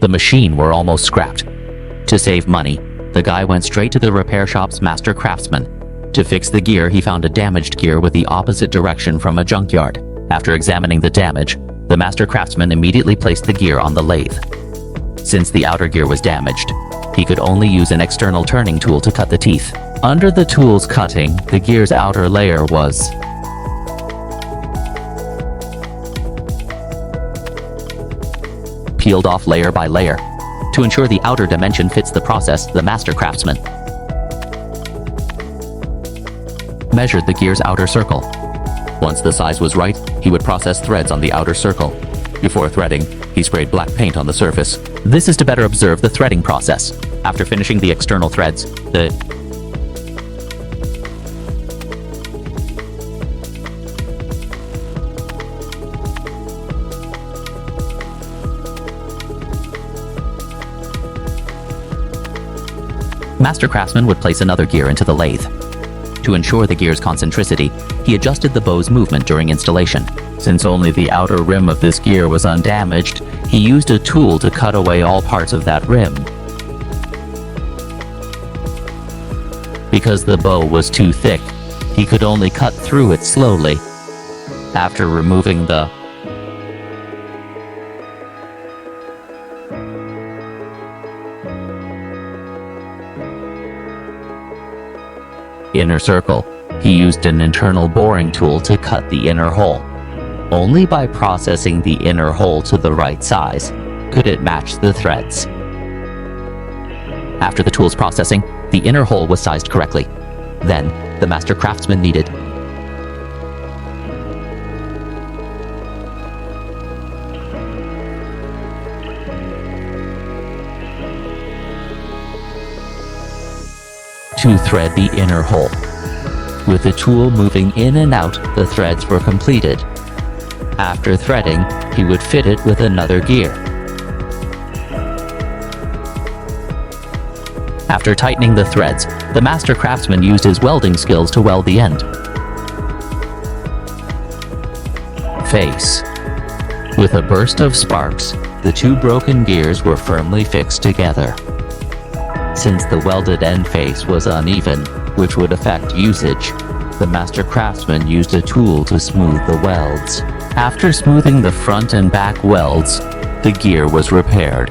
The machine were almost scrapped. To save money, the guy went straight to the repair shop's master craftsman. To fix the gear, he found a damaged gear with the opposite direction from a junkyard. After examining the damage, the master craftsman immediately placed the gear on the lathe. Since the outer gear was damaged, he could only use an external turning tool to cut the teeth. Under the tool's cutting, the gear's outer layer was peeled off layer by layer. To ensure the outer dimension fits the process, the master craftsman measured the gear's outer circle. Once the size was right, he would process threads on the outer circle. Before threading, he sprayed black paint on the surface. This is to better observe the threading process. After finishing the external threads, the master craftsman would place another gear into the lathe. To ensure the gear's concentricity, he adjusted the bow's movement during installation. Since only the outer rim of this gear was undamaged, he used a tool to cut away all parts of that rim. Because the bow was too thick, he could only cut through it slowly. After removing the inner circle, he used an internal boring tool to cut the inner hole. Only by processing the inner hole to the right size could it match the threads. After the tool's processing, the inner hole was sized correctly. Then, the master craftsman needed to thread the inner hole. With the tool moving in and out, the threads were completed. After threading, he would fit it with another gear. After tightening the threads, the master craftsman used his welding skills to weld the end face. With a burst of sparks, the two broken gears were firmly fixed together. Since the welded end face was uneven, which would affect usage, the master craftsman used a tool to smooth the welds. After smoothing the front and back welds, the gear was repaired.